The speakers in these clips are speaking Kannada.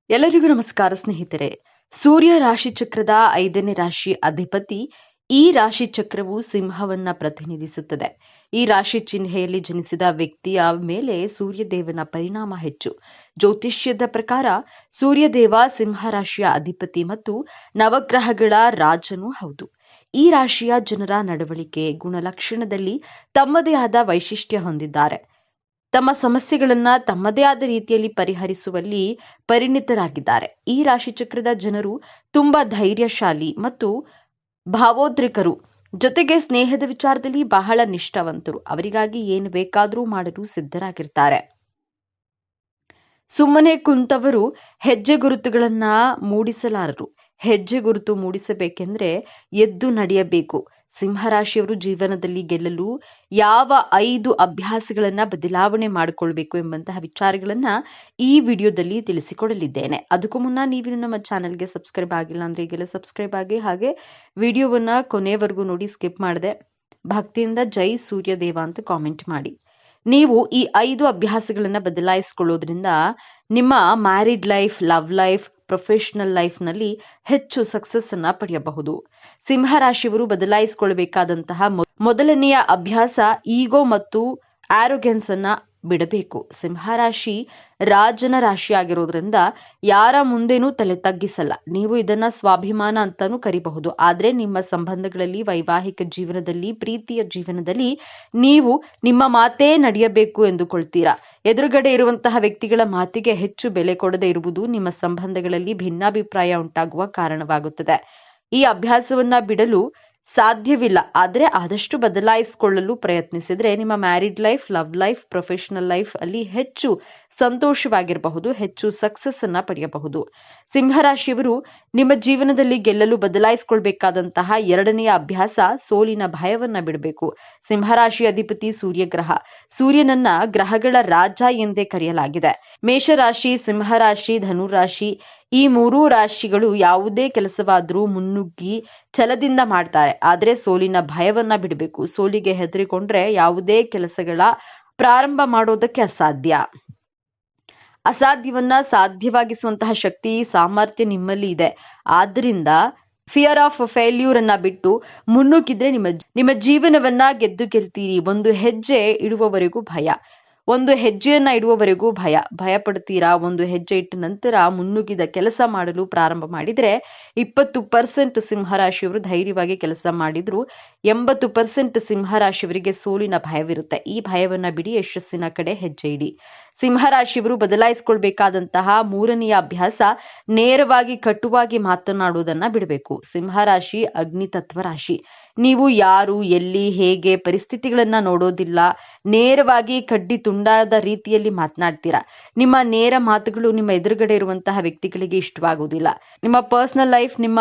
ಎಲ್ಲರಿಗೂ ನಮಸ್ಕಾರ ಸ್ನೇಹಿತರೆ. ಸೂರ್ಯ ರಾಶಿ ಚಕ್ರದ 5ನೇ ರಾಶಿ ಅಧಿಪತಿ. ಈ ರಾಶಿ ಚಕ್ರವು ಸಿಂಹವನ್ನ ಪ್ರತಿನಿಧಿಸುತ್ತದೆ. ಈ ರಾಶಿ ಚಿಹ್ನೆಯಲ್ಲಿ ಜನಿಸಿದ ವ್ಯಕ್ತಿಯ ಮೇಲೆ ಸೂರ್ಯದೇವನ ಪರಿಣಾಮ ಹೆಚ್ಚು. ಜ್ಯೋತಿಷ್ಯದ ಪ್ರಕಾರ ಸೂರ್ಯದೇವ ಸಿಂಹ ರಾಶಿಯ ಅಧಿಪತಿ ಮತ್ತು ನವಗ್ರಹಗಳ ರಾಜನೂ ಹೌದು. ಈ ರಾಶಿಯ ಜನರ ನಡವಳಿಕೆ ಗುಣಲಕ್ಷಣದಲ್ಲಿ ತಮ್ಮದೇ ಆದ ವೈಶಿಷ್ಟ್ಯ ಹೊಂದಿದ್ದಾರೆ. ತಮ್ಮ ಸಮಸ್ಯೆಗಳನ್ನ ತಮ್ಮದೇ ಆದ ರೀತಿಯಲ್ಲಿ ಪರಿಹರಿಸುವಲ್ಲಿ ಪರಿಣಿತರಾಗಿದ್ದಾರೆ. ಈ ರಾಶಿ ಚಕ್ರದ ಜನರು ತುಂಬಾ ಧೈರ್ಯಶಾಲಿ ಮತ್ತು ಭಾವೋದ್ರಿಕರು. ಜೊತೆಗೆ ಸ್ನೇಹದ ವಿಚಾರದಲ್ಲಿ ಬಹಳ ನಿಷ್ಠಾವಂತರು. ಅವರಿಗಾಗಿ ಏನು ಬೇಕಾದರೂ ಮಾಡಲು ಸಿದ್ಧರಾಗಿರ್ತಾರೆ. ಸುಮ್ಮನೆ ಕುಂತವರು ಹೆಜ್ಜೆ ಗುರುತುಗಳನ್ನ ಮೂಡಿಸಲಾರರು. ಹೆಜ್ಜೆ ಗುರುತು ಮೂಡಿಸಬೇಕೆಂದ್ರೆ ಎದ್ದು ನಡೆಯಬೇಕು. ಸಿಂಹರಾಶಿಯವರು ಜೀವನದಲ್ಲಿ ಗೆಲ್ಲಲು ಯಾವ 5 ಅಭ್ಯಾಸಗಳನ್ನ ಬದಲಾವಣೆ ಮಾಡಿಕೊಳ್ಬೇಕು ಎಂಬಂತಹ ವಿಚಾರಗಳನ್ನ ಈ ವಿಡಿಯೋದಲ್ಲಿ ತಿಳಿಸಿಕೊಡಲಿದ್ದೇನೆ. ಅದಕ್ಕೂ ಮುನ್ನ ನೀವು ನಮ್ಮ ಚಾನೆಲ್ಗೆ ಸಬ್ಸ್ಕ್ರೈಬ್ ಆಗಿಲ್ಲ ಅಂದ್ರೆ ಈಗೆಲ್ಲ ಸಬ್ಸ್ಕ್ರೈಬ್ ಆಗಿ, ಹಾಗೆ ವಿಡಿಯೋವನ್ನ ಕೊನೆವರೆಗೂ ನೋಡಿ, ಸ್ಕಿಪ್ ಮಾಡದೆ ಭಕ್ತಿಯಿಂದ ಜೈ ಸೂರ್ಯದೇವ ಅಂತ ಕಾಮೆಂಟ್ ಮಾಡಿ. ನೀವು ಈ 5 ಅಭ್ಯಾಸಗಳನ್ನ ಬದಲಾಯಿಸಿಕೊಳ್ಳೋದ್ರಿಂದ ನಿಮ್ಮ married life, love life, professional life ನಲ್ಲಿ ಹೆಚ್ಚು ಸಕ್ಸಸ್ ಅನ್ನ ಪಡೆಯಬಹುದು. ಸಿಂಹರಾಶಿಯವರು ಬದಲಾಯಿಸಿಕೊಳ್ಳಬೇಕಾದಂತಹ ಮೊದಲನೆಯ ಅಭ್ಯಾಸ ಈಗೋ ಮತ್ತು ಆರೋಗ್ಯನ್ಸ್ ಅನ್ನ ಬಿಡಬೇಕು. ಸಿಂಹರಾಶಿ ರಾಜನ ರಾಶಿ ಆಗಿರೋದ್ರಿಂದ ಯಾರ ಮುಂದೆನೂ ತಲೆ ತಗ್ಗಿಸಲ್ಲ. ನೀವು ಇದನ್ನ ಸ್ವಾಭಿಮಾನ ಅಂತಾನೂ ಕರಿಬಹುದು. ಆದ್ರೆ ನಿಮ್ಮ ಸಂಬಂಧಗಳಲ್ಲಿ, ವೈವಾಹಿಕ ಜೀವನದಲ್ಲಿ, ಪ್ರೀತಿಯ ಜೀವನದಲ್ಲಿ ನೀವು ನಿಮ್ಮ ಮಾತೇ ನಡೆಯಬೇಕು ಎಂದುಕೊಳ್ತೀರಾ. ಎದುರುಗಡೆ ಇರುವಂತಹ ವ್ಯಕ್ತಿಗಳ ಮಾತಿಗೆ ಹೆಚ್ಚು ಬೆಲೆ ಕೊಡದೇ ಇರುವುದು ನಿಮ್ಮ ಸಂಬಂಧಗಳಲ್ಲಿ ಭಿನ್ನಾಭಿಪ್ರಾಯ ಉಂಟಾಗುವ ಕಾರಣವಾಗುತ್ತದೆ. ಈ ಅಭ್ಯಾಸವನ್ನ ಬಿಡಲು ಸಾಧ್ಯವಿಲ್ಲ. ಆದರೆ ಆದಷ್ಟು ಬದಲಾಯಿಸಿಕೊಳ್ಳಲು ಪ್ರಯತ್ನಿಸಿದ್ರೆ ನಿಮ್ಮ married life, love life, professional life ಅಲ್ಲಿ ಹೆಚ್ಚು ಸಂತೋಷವಾಗಿರಬಹುದು, ಹೆಚ್ಚು ಸಕ್ಸಸ್ ಅನ್ನ ಪಡೆಯಬಹುದು. ಸಿಂಹರಾಶಿಯವರು ನಿಮ್ಮ ಜೀವನದಲ್ಲಿ ಗೆಲ್ಲಲು ಬದಲಾಯಿಸಿಕೊಳ್ಬೇಕಾದಂತಹ 2ನೆಯ ಅಭ್ಯಾಸ ಸೋಲಿನ ಭಯವನ್ನ ಬಿಡಬೇಕು. ಸಿಂಹರಾಶಿ ಅಧಿಪತಿ ಸೂರ್ಯಗ್ರಹ. ಸೂರ್ಯನನ್ನ ಗ್ರಹಗಳ ರಾಜ ಎಂದೇ ಕರೆಯಲಾಗಿದೆ. ಮೇಷರಾಶಿ, ಸಿಂಹರಾಶಿ, ಧನುರಾಶಿ ಈ 3 ರಾಶಿಗಳು ಯಾವುದೇ ಕೆಲಸವಾದರೂ ಮುನ್ನುಗ್ಗಿ ಛಲದಿಂದ ಮಾಡ್ತಾರೆ. ಆದ್ರೆ ಸೋಲಿನ ಭಯವನ್ನ ಬಿಡಬೇಕು. ಸೋಲಿಗೆ ಹೆದರಿಕೊಂಡ್ರೆ ಯಾವುದೇ ಕೆಲಸಗಳ ಪ್ರಾರಂಭ ಮಾಡೋದಕ್ಕೆ ಅಸಾಧ್ಯವನ್ನ ಸಾಧ್ಯವಾಗಿಸುವಂತಹ ಶಕ್ತಿ, ಸಾಮರ್ಥ್ಯ ನಿಮ್ಮಲ್ಲಿ ಇದೆ. ಆದ್ರಿಂದ ಫಿಯರ್ ಆಫ್ ಫೇಲ್ಯೂರ್ ಅನ್ನ ಬಿಟ್ಟು ಮುನ್ನುಗ್ಗಿದ್ರೆ ನಿಮ್ಮ ಜೀವನವನ್ನ ಗೆಲ್ತೀರಿ. ಒಂದು ಹೆಜ್ಜೆಯನ್ನ ಇಡುವವರೆಗೂ ಭಯ ಪಡ್ತೀರಾ. ಒಂದು ಹೆಜ್ಜೆ ಇಟ್ಟ ನಂತರ ಮುನ್ನುಗ್ಗಿದ ಕೆಲಸ ಮಾಡಲು ಪ್ರಾರಂಭ ಮಾಡಿದ್ರೆ 20% ಸಿಂಹರಾಶಿಯವರು ಧೈರ್ಯವಾಗಿ ಕೆಲಸ ಮಾಡಿದ್ರು 80% ಸಿಂಹರಾಶಿಯವರಿಗೆ ಸೋಲಿನ ಭಯವಿರುತ್ತೆ. ಈ ಭಯವನ್ನ ಬಿಡಿ, ಯಶಸ್ಸಿನ ಕಡೆ ಹೆಜ್ಜೆ ಇಡಿ. ಸಿಂಹರಾಶಿಯವರು ಬದಲಾಯಿಸಿಕೊಳ್ಬೇಕಾದಂತಹ 3ನೆಯ ಅಭ್ಯಾಸ ನೇರವಾಗಿ, ಕಟುವಾಗಿ ಮಾತನಾಡುವುದನ್ನ ಬಿಡಬೇಕು. ಸಿಂಹರಾಶಿ ಅಗ್ನಿ ತತ್ವ ರಾಶಿ. ನೀವು ಯಾರು, ಎಲ್ಲಿ, ಹೇಗೆ ಪರಿಸ್ಥಿತಿಗಳನ್ನ ನೋಡೋದಿಲ್ಲ. ನೇರವಾಗಿ ಕಡ್ಡಿ ತುಂಡಾದ ರೀತಿಯಲ್ಲಿ ಮಾತನಾಡ್ತೀರಾ. ನಿಮ್ಮ ನೇರ ಮಾತುಗಳು ನಿಮ್ಮ ಎದುರುಗಡೆ ಇರುವಂತಹ ವ್ಯಕ್ತಿಗಳಿಗೆ ಇಷ್ಟವಾಗುವುದಿಲ್ಲ. ನಿಮ್ಮ ಪರ್ಸನಲ್ ಲೈಫ್, ನಿಮ್ಮ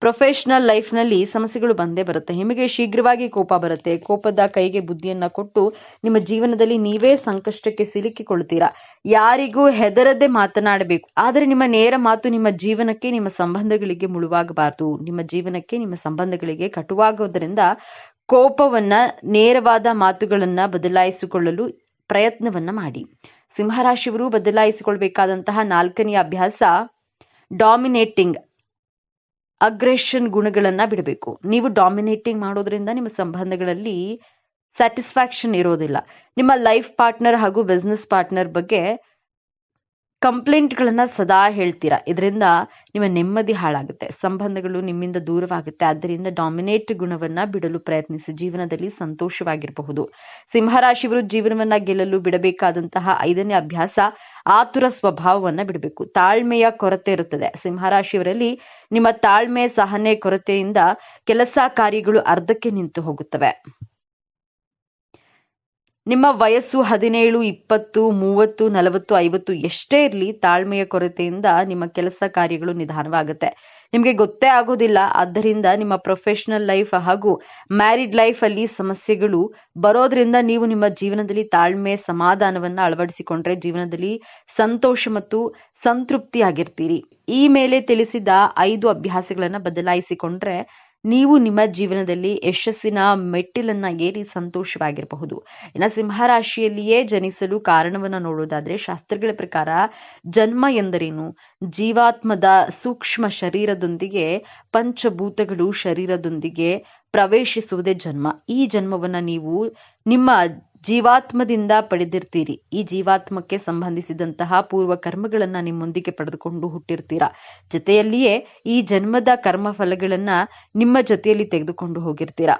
ಪ್ರೊಫೆಷನಲ್ ಲೈಫ್ ನಲ್ಲಿ ಸಮಸ್ಯೆಗಳು ಬಂದೇ ಬರುತ್ತೆ. ನಿಮಗೆ ಶೀಘ್ರವಾಗಿ ಕೋಪ ಬರುತ್ತೆ. ಕೋಪದ ಕೈಗೆ ಬುದ್ಧಿಯನ್ನ ಕೊಟ್ಟು ನಿಮ್ಮ ಜೀವನದಲ್ಲಿ ನೀವೇ ಸಂಕಷ್ಟಕ್ಕೆ ಸಿಲುಕಿಕೊಳ್ತೀರಾ. ಯಾರಿಗೂ ಹೆದರದೆ ಮಾತನಾಡಬೇಕು. ಆದರೆ ನಿಮ್ಮ ನೇರ ಮಾತು ನಿಮ್ಮ ಜೀವನಕ್ಕೆ, ನಿಮ್ಮ ಸಂಬಂಧಗಳಿಗೆ ಮುಳುವಾಗಬಾರದು. ನಿಮ್ಮ ಜೀವನಕ್ಕೆ, ನಿಮ್ಮ ಸಂಬಂಧಗಳಿಗೆ ಕಟುವಾಗೋದ್ರಿಂದ ಕೋಪವನ್ನ, ನೇರವಾದ ಮಾತುಗಳನ್ನ ಬದಲಾಯಿಸಿಕೊಳ್ಳಲು ಪ್ರಯತ್ನವನ್ನ ಮಾಡಿ. ಸಿಂಹರಾಶಿಯವರು ಬದಲಾಯಿಸಿಕೊಳ್ಬೇಕಾದಂತಹ 4ನೆಯ ಅಭ್ಯಾಸ ಡಾಮಿನೇಟಿಂಗ್, ಅಗ್ರೆಷನ್ ಗುಣಗಳನ್ನ ಬಿಡಬೇಕು. ನೀವು ಡಾಮಿನೇಟಿಂಗ್ ಮಾಡೋದ್ರಿಂದ ನಿಮ್ಮ ಸಂಬಂಧಗಳಲ್ಲಿ ಸ್ಯಾಟಿಸ್ಫ್ಯಾಕ್ಷನ್ ಇರೋದಿಲ್ಲ. ನಿಮ್ಮ ಲೈಫ್ ಪಾರ್ಟ್ನರ್ ಹಾಗೂ ಬಿಸ್ನೆಸ್ ಪಾರ್ಟ್ನರ್ ಬಗ್ಗೆ ಕಂಪ್ಲೇಂಟ್ಗಳನ್ನ ಸದಾ ಹೇಳ್ತೀರಾ. ಇದರಿಂದ ನಿಮ್ಮ ನೆಮ್ಮದಿ ಹಾಳಾಗುತ್ತೆ, ಸಂಬಂಧಗಳು ನಿಮ್ಮಿಂದ ದೂರವಾಗುತ್ತೆ. ಆದ್ದರಿಂದ ಡಾಮಿನೇಟ್ ಗುಣವನ್ನ ಬಿಡಲು ಪ್ರಯತ್ನಿಸಿ. ಜೀವನದಲ್ಲಿ ಸಂತೋಷವಾಗಿರಬಹುದು. ಸಿಂಹರಾಶಿಯವರು ಜೀವನವನ್ನ ಗೆಲ್ಲಲು ಬಿಡಬೇಕಾದಂತಹ 5ನೇ ಅಭ್ಯಾಸ ಆತುರ ಸ್ವಭಾವವನ್ನ ಬಿಡಬೇಕು. ತಾಳ್ಮೆಯ ಕೊರತೆ ಇರುತ್ತದೆ. ಸಿಂಹರಾಶಿಯವರಲ್ಲಿ ನಿಮ್ಮ ತಾಳ್ಮೆ, ಸಹನೆ ಕೊರತೆಯಿಂದ ಕೆಲಸ ಕಾರ್ಯಗಳು ಅರ್ಧಕ್ಕೆ ನಿಂತು ಹೋಗುತ್ತವೆ. ನಿಮ್ಮ ವಯಸ್ಸು 17, 20, 30, 40, 50 ಎಷ್ಟೇ ಇರಲಿ, ತಾಳ್ಮೆಯ ಕೊರತೆಯಿಂದ ನಿಮ್ಮ ಕೆಲಸ ಕಾರ್ಯಗಳು ನಿಧಾನವಾಗುತ್ತೆ. ನಿಮಗೆ ಗೊತ್ತೇ ಆಗೋದಿಲ್ಲ. ಆದ್ದರಿಂದ ನಿಮ್ಮ ಪ್ರೊಫೆಷನಲ್ ಲೈಫ್ ಹಾಗೂ ಮ್ಯಾರಿಡ್ ಲೈಫ್ ಅಲ್ಲಿ ಸಮಸ್ಯೆಗಳು ಬರೋದ್ರಿಂದ ನೀವು ನಿಮ್ಮ ಜೀವನದಲ್ಲಿ ತಾಳ್ಮೆ, ಸಮಾಧಾನವನ್ನ ಅಳವಡಿಸಿಕೊಂಡ್ರೆ ಜೀವನದಲ್ಲಿ ಸಂತೋಷ ಮತ್ತು ಸಂತೃಪ್ತಿಯಾಗಿರ್ತೀರಿ. ಈ ಮೇಲೆ ತಿಳಿಸಿದ 5 ಅಭ್ಯಾಸಗಳನ್ನ ಬದಲಾಯಿಸಿಕೊಂಡ್ರೆ ನೀವು ನಿಮ್ಮ ಜೀವನದಲ್ಲಿ ಯಶಸ್ಸಿನ ಮೆಟ್ಟಿಲನ್ನ ಏರಿ ಸಂತೋಷವಾಗಿರಬಹುದು. ಇನ್ನು ಸಿಂಹರಾಶಿಯಲ್ಲಿಯೇ ಜನಿಸಲು ಕಾರಣವನ್ನ ನೋಡೋದಾದ್ರೆ ಶಾಸ್ತ್ರಗಳ ಪ್ರಕಾರ ಜನ್ಮ ಎಂದರೇನು? ಜೀವಾತ್ಮದ ಸೂಕ್ಷ್ಮ ಶರೀರದೊಂದಿಗೆ ಪಂಚಭೂತಗಳು ಶರೀರದೊಂದಿಗೆ ಪ್ರವೇಶಿಸುವುದೇ ಜನ್ಮ. ಈ ಜನ್ಮವನ್ನ ನೀವು ನಿಮ್ಮ ಜೀವಾತ್ಮದಿಂದ ಪಡೆದಿರ್ತೀರಿ. ಈ ಜೀವಾತ್ಮಕ್ಕೆ ಸಂಬಂಧಿಸಿದಂತಹ ಪೂರ್ವ ಕರ್ಮಗಳನ್ನ ನಿಮ್ಮೊಂದಿಗೆ ಪಡೆದುಕೊಂಡು ಹುಟ್ಟಿರ್ತೀರಾ. ಜೊತೆಯಲ್ಲಿಯೇ ಈ ಜನ್ಮದ ಕರ್ಮ ಫಲಗಳನ್ನ ನಿಮ್ಮ ಜೊತೆಯಲ್ಲಿ ತೆಗೆದುಕೊಂಡು ಹೋಗಿರ್ತೀರಾ.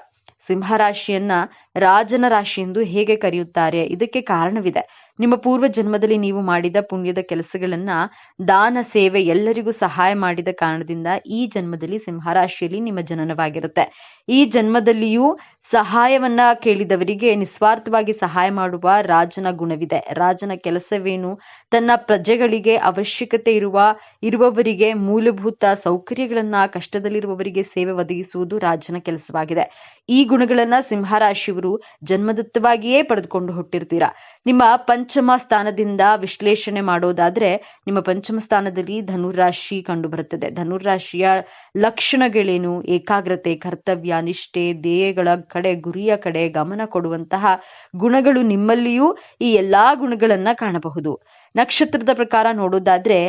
ಸಿಂಹರಾಶಿಯನ್ನ ರಾಜನ ರಾಶಿ ಎಂದು ಹೇಗೆ ಕರೆಯುತ್ತಾರೆ? ಇದಕ್ಕೆ ಕಾರಣವಿದೆ. ನಿಮ್ಮ ಪೂರ್ವ ಜನ್ಮದಲ್ಲಿ ನೀವು ಮಾಡಿದ ಪುಣ್ಯದ ಕೆಲಸಗಳನ್ನ, ದಾನ ಸೇವೆ, ಎಲ್ಲರಿಗೂ ಸಹಾಯ ಮಾಡಿದ ಕಾರಣದಿಂದ ಈ ಜನ್ಮದಲ್ಲಿ ಸಿಂಹರಾಶಿಯಲ್ಲಿ ನಿಮ್ಮ ಜನನವಾಗಿರುತ್ತೆ. ಈ ಜನ್ಮದಲ್ಲಿಯೂ ಸಹಾಯವನ್ನ ಕೇಳಿದವರಿಗೆ ನಿಸ್ವಾರ್ಥವಾಗಿ ಸಹಾಯ ಮಾಡುವ ರಾಜನ ಗುಣವಿದೆ. ರಾಜನ ಕೆಲಸವೇನು? ತನ್ನ ಪ್ರಜೆಗಳಿಗೆ ಅವಶ್ಯಕತೆ ಇರುವವರಿಗೆ ಮೂಲಭೂತ ಸೌಕರ್ಯಗಳನ್ನ, ಕಷ್ಟದಲ್ಲಿರುವವರಿಗೆ ಸೇವೆ ಒದಗಿಸುವುದು ರಾಜನ ಕೆಲಸವಾಗಿದೆ. ಈ ಗುಣಗಳನ್ನ ಸಿಂಹರಾಶಿಯವರು ಜನ್ಮದತ್ತವಾಗಿಯೇ ಪಡೆದುಕೊಂಡು ಹುಟ್ಟಿರ್ತೀರಾ. ನಿಮ್ಮ ಪಂಚಮ ಸ್ಥಾನದಿಂದ ವಿಶ್ಲೇಷಣೆ ಮಾಡೋದಾದ್ರೆ ನಿಮ್ಮ ಪಂಚಮ ಸ್ಥಾನದಲ್ಲಿ ಧನುರಾಶಿ ಕಂಡು ಬರುತ್ತದೆ. ಧನುರಾಶಿಯ ಲಕ್ಷಣಗಳೇನು? ಏಕಾಗ್ರತೆ, ಕರ್ತವ್ಯ, ನಿಷ್ಠೆ, ಧ್ಯೇಯಗಳ ಕಡೆ, ಗುರಿಯ ಕಡೆ ಗಮನ ಕೊಡುವಂತಹ ಗುಣಗಳು ನಿಮ್ಮಲ್ಲಿಯೂ ಈ ಎಲ್ಲಾ ಗುಣಗಳನ್ನ ಕಾಣಬಹುದು. ನಕ್ಷತ್ರದ ಪ್ರಕಾರ ನೋಡೋದಾದ್ರೆ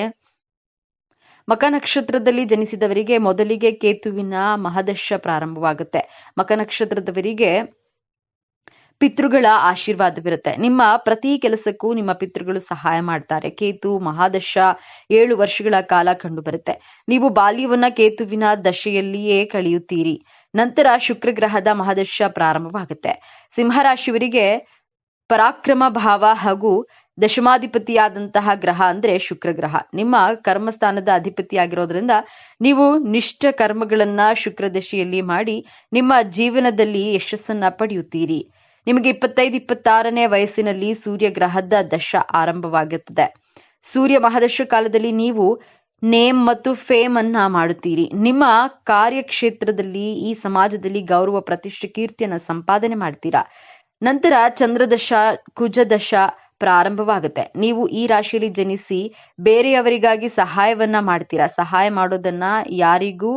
ಮಕ ನಕ್ಷತ್ರದಲ್ಲಿ ಜನಿಸಿದವರಿಗೆ ಮೊದಲಿಗೆ ಕೇತುವಿನ ಮಹದಶ ಪ್ರಾರಂಭವಾಗುತ್ತೆ. ಮಕ ನಕ್ಷತ್ರದವರಿಗೆ ಪಿತೃಗಳ ಆಶೀರ್ವಾದವಿರುತ್ತೆ. ನಿಮ್ಮ ಪ್ರತಿ ಕೆಲಸಕ್ಕೂ ನಿಮ್ಮ ಪಿತೃಗಳು ಸಹಾಯ ಮಾಡ್ತಾರೆ. ಕೇತು ಮಹಾದಶ 7 ವರ್ಷಗಳ ಕಾಲ ಕಂಡು ಬರುತ್ತೆ. ನೀವು ಬಾಲ್ಯವನ್ನ ಕೇತುವಿನ ದಶೆಯಲ್ಲಿಯೇ ಕಳೆಯುತ್ತೀರಿ. ನಂತರ ಶುಕ್ರ ಗ್ರಹದ ಮಹಾದಶ ಪ್ರಾರಂಭವಾಗುತ್ತೆ. ಸಿಂಹರಾಶಿಯವರಿಗೆ ಪರಾಕ್ರಮ ಭಾವ ಹಾಗೂ ದಶಮಾಧಿಪತಿಯಾದಂತಹ ಗ್ರಹ ಅಂದ್ರೆ ಶುಕ್ರ ಗ್ರಹ. ನಿಮ್ಮ ಕರ್ಮಸ್ಥಾನದ ಅಧಿಪತಿಯಾಗಿರೋದ್ರಿಂದ ನೀವು ನಿಷ್ಠ ಕರ್ಮಗಳನ್ನ ಶುಕ್ರ ದಶೆಯಲ್ಲಿ ಮಾಡಿ ನಿಮ್ಮ ಜೀವನದಲ್ಲಿ ಯಶಸ್ಸನ್ನ ಪಡೆಯುತ್ತೀರಿ. ನಿಮಗೆ 25-26ನೇ ವಯಸ್ಸಿನಲ್ಲಿ ಸೂರ್ಯ ಗ್ರಹದ ದಶ ಆರಂಭವಾಗುತ್ತದೆ. ಸೂರ್ಯ ಮಹಾದಶ ಕಾಲದಲ್ಲಿ ನೀವು ನೇಮ್ ಮತ್ತು ಫೇಮ್ ಅನ್ನ ಮಾಡುತ್ತೀರಿ. ನಿಮ್ಮ ಕಾರ್ಯಕ್ಷೇತ್ರದಲ್ಲಿ, ಈ ಸಮಾಜದಲ್ಲಿ ಗೌರವ, ಪ್ರತಿಷ್ಠೆ, ಕೀರ್ತಿಯನ್ನ ಸಂಪಾದನೆ ಮಾಡ್ತೀರಾ. ನಂತರ ಚಂದ್ರದಶ, ಕುಜದಶ ಪ್ರಾರಂಭವಾಗುತ್ತೆ. ನೀವು ಈ ರಾಶಿಯಲ್ಲಿ ಜನಿಸಿ ಬೇರೆಯವರಿಗಾಗಿ ಸಹಾಯವನ್ನ ಮಾಡ್ತೀರಾ. ಸಹಾಯ ಮಾಡೋದನ್ನ ಯಾರಿಗೂ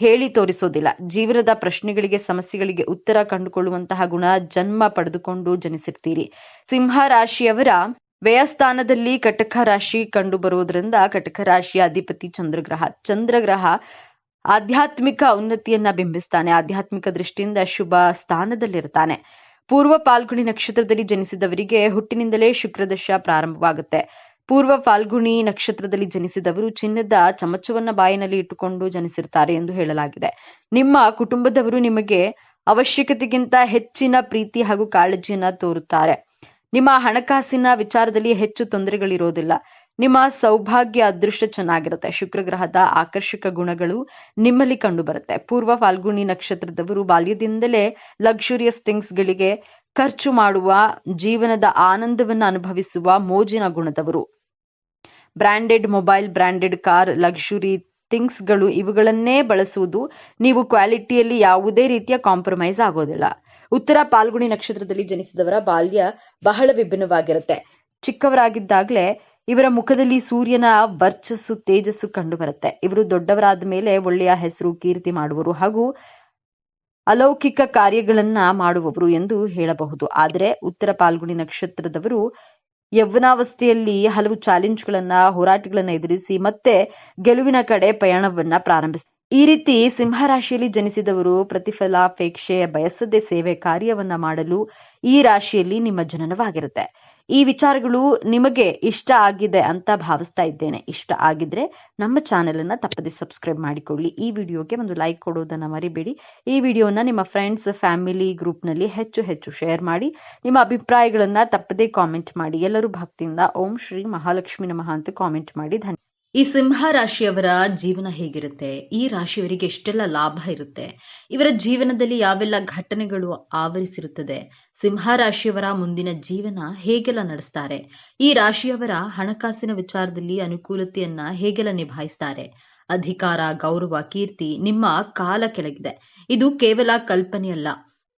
ಹೇಳಿ ತೋರಿಸೋದಿಲ್ಲ. ಜೀವನದ ಪ್ರಶ್ನೆಗಳಿಗೆ, ಸಮಸ್ಯೆಗಳಿಗೆ ಉತ್ತರ ಕಂಡುಕೊಳ್ಳುವಂತಹ ಗುಣ ಜನ್ಮ ಪಡೆದುಕೊಂಡು ಜನಿಸಿರ್ತೀರಿ. ಸಿಂಹ ರಾಶಿಯವರ ವ್ಯಯಸ್ಥಾನದಲ್ಲಿ ಕಟಕ ರಾಶಿ ಕಂಡು ಬರುವುದರಿಂದ ಕಟಕ ರಾಶಿಯ ಅಧಿಪತಿ ಚಂದ್ರಗ್ರಹ. ಚಂದ್ರಗ್ರಹ ಆಧ್ಯಾತ್ಮಿಕ ಉನ್ನತಿಯನ್ನ ಬಿಂಬಿಸ್ತಾನೆ. ಆಧ್ಯಾತ್ಮಿಕ ದೃಷ್ಟಿಯಿಂದ ಶುಭ ಸ್ಥಾನದಲ್ಲಿರ್ತಾನೆ. ಪೂರ್ವ ಫಾಲ್ಗುಣಿ ನಕ್ಷತ್ರದಲ್ಲಿ ಜನಿಸಿದವರಿಗೆ ಹುಟ್ಟಿನಿಂದಲೇ ಶುಕ್ರದಶ ಪ್ರಾರಂಭವಾಗುತ್ತೆ. ಪೂರ್ವ ಫಾಲ್ಗುಣಿ ನಕ್ಷತ್ರದಲ್ಲಿ ಜನಿಸಿದವರು ಚಿನ್ನದ ಚಮಚವನ್ನ ಬಾಯಿನಲ್ಲಿ ಇಟ್ಟುಕೊಂಡು ಜನಿಸಿರ್ತಾರೆ ಎಂದು ಹೇಳಲಾಗಿದೆ. ನಿಮ್ಮ ಕುಟುಂಬದವರು ನಿಮಗೆ ಅವಶ್ಯಕತೆಗಿಂತ ಹೆಚ್ಚಿನ ಪ್ರೀತಿ ಹಾಗೂ ಕಾಳಜಿಯನ್ನ ತೋರುತ್ತಾರೆ. ನಿಮ್ಮ ಹಣಕಾಸಿನ ವಿಚಾರದಲ್ಲಿ ಹೆಚ್ಚು ತೊಂದರೆಗಳಿರೋದಿಲ್ಲ. ನಿಮ್ಮ ಸೌಭಾಗ್ಯ, ಅದೃಷ್ಟ ಚೆನ್ನಾಗಿರುತ್ತೆ. ಶುಕ್ರ ಗ್ರಹದ ಆಕರ್ಷಕ ಗುಣಗಳು ನಿಮ್ಮಲ್ಲಿ ಕಂಡು ಬರುತ್ತೆ. ಪೂರ್ವ ಫಾಲ್ಗುಣಿ ನಕ್ಷತ್ರದವರು ಬಾಲ್ಯದಿಂದಲೇ ಲಕ್ಸುರಿಯಸ್ ಥಿಂಗ್ಸ್ಗಳಿಗೆ ಖರ್ಚು ಮಾಡುವ, ಜೀವನದ ಆನಂದವನ್ನು ಅನುಭವಿಸುವ ಮೋಜಿನ ಗುಣದವರು. Branded mobile, branded car, luxury ಥಿಂಗ್ಸ್ಗಳು ಇವುಗಳನ್ನೇ ಬಳಸುವುದು. ನೀವು ಕ್ವಾಲಿಟಿಯಲ್ಲಿ ಯಾವುದೇ ರೀತಿಯ ಕಾಂಪ್ರಮೈಸ್ ಆಗೋದಿಲ್ಲ. ಉತ್ತರ ಫಾಲ್ಗುಣಿ ನಕ್ಷತ್ರದಲ್ಲಿ ಜನಿಸಿದವರ ಬಾಲ್ಯ ಬಹಳ ವಿಭಿನ್ನವಾಗಿರುತ್ತೆ. ಚಿಕ್ಕವರಾಗಿದ್ದಾಗಲೇ ಇವರ ಮುಖದಲ್ಲಿ ಸೂರ್ಯನ ವರ್ಚಸ್ಸು, ತೇಜಸ್ಸು ಕಂಡು ಬರುತ್ತೆ. ಇವರು ದೊಡ್ಡವರಾದ ಮೇಲೆ ಒಳ್ಳೆಯ ಹೆಸರು, ಕೀರ್ತಿ ಮಾಡುವರು ಹಾಗೂ ಅಲೌಕಿಕ ಕಾರ್ಯಗಳನ್ನ ಮಾಡುವವರು ಎಂದು ಹೇಳಬಹುದು. ಆದರೆ ಉತ್ತರ ಫಾಲ್ಗುಣಿ ನಕ್ಷತ್ರದವರು ಯೌವನಾವಸ್ಥೆಯಲ್ಲಿ ಹಲವು ಚಾಲೆಂಜ್ಗಳನ್ನ, ಹೋರಾಟಗಳನ್ನ ಎದುರಿಸಿ ಮತ್ತೆ ಗೆಲುವಿನ ಕಡೆ ಪಯಣವನ್ನ ಪ್ರಾರಂಭಿಸ್ತಾರೆ. ಈ ರೀತಿ ಸಿಂಹರಾಶಿಯಲ್ಲಿ ಜನಿಸಿದವರು ಪ್ರತಿಫಲಾಪೇಕ್ಷೆ ಬಯಸದೆ ಸೇವೆ ಕಾರ್ಯವನ್ನ ಮಾಡಲು ಈ ರಾಶಿಯಲ್ಲಿ ನಿಮ್ಮ ಜನನವಾಗಿರುತ್ತೆ. ಈ ವಿಚಾರಗಳು ನಿಮಗೆ ಇಷ್ಟ ಆಗಿದೆ ಅಂತ ಭಾವಿಸ್ತಾ ಇದ್ದೇನೆ. ಇಷ್ಟ ಆಗಿದ್ರೆ ನಮ್ಮ ಚಾನೆಲ್ ಅನ್ನ ತಪ್ಪದೆ ಸಬ್ಸ್ಕ್ರೈಬ್ ಮಾಡಿಕೊಳ್ಳಿ. ಈ ವಿಡಿಯೋಗೆ ಒಂದು ಲೈಕ್ ಕೊಡೋದನ್ನ ಮರಿಬೇಡಿ. ಈ ವಿಡಿಯೋನ ನಿಮ್ಮ ಫ್ರೆಂಡ್ಸ್, ಫ್ಯಾಮಿಲಿ ಗ್ರೂಪ್ನಲ್ಲಿ ಹೆಚ್ಚು ಶೇರ್ ಮಾಡಿ. ನಿಮ್ಮ ಅಭಿಪ್ರಾಯಗಳನ್ನ ತಪ್ಪದೆ ಕಾಮೆಂಟ್ ಮಾಡಿ. ಎಲ್ಲರೂ ಭಕ್ತಿಯಿಂದ ಓಂ ಶ್ರೀ ಮಹಾಲಕ್ಷ್ಮಿ ನಮಃ ಅಂತ ಕಾಮೆಂಟ್ ಮಾಡಿ. ಧನ್ಯವಾದ. ಈ ಸಿಂಹ ರಾಶಿಯವರ ಜೀವನ ಹೇಗಿರುತ್ತೆ? ಈ ರಾಶಿಯವರಿಗೆ ಎಷ್ಟೆಲ್ಲ ಲಾಭ ಇರುತ್ತೆ? ಇವರ ಜೀವನದಲ್ಲಿ ಯಾವೆಲ್ಲ ಘಟನೆಗಳು ಆವರಿಸಿರುತ್ತದೆ? ಸಿಂಹ ರಾಶಿಯವರ ಮುಂದಿನ ಜೀವನ ಹೇಗೆಲ್ಲ ನಡೆಸ್ತಾರೆ? ಈ ರಾಶಿಯವರ ಹಣಕಾಸಿನ ವಿಚಾರದಲ್ಲಿ ಅನುಕೂಲತೆಯನ್ನ ಹೇಗೆಲ್ಲ ನಿಭಾಯಿಸ್ತಾರೆ? ಅಧಿಕಾರ, ಗೌರವ, ಕೀರ್ತಿ ನಿಮ್ಮ ಕಾಲ ಕೆಳಗಿದೆ. ಇದು ಕೇವಲ ಕಲ್ಪನೆಯಲ್ಲ,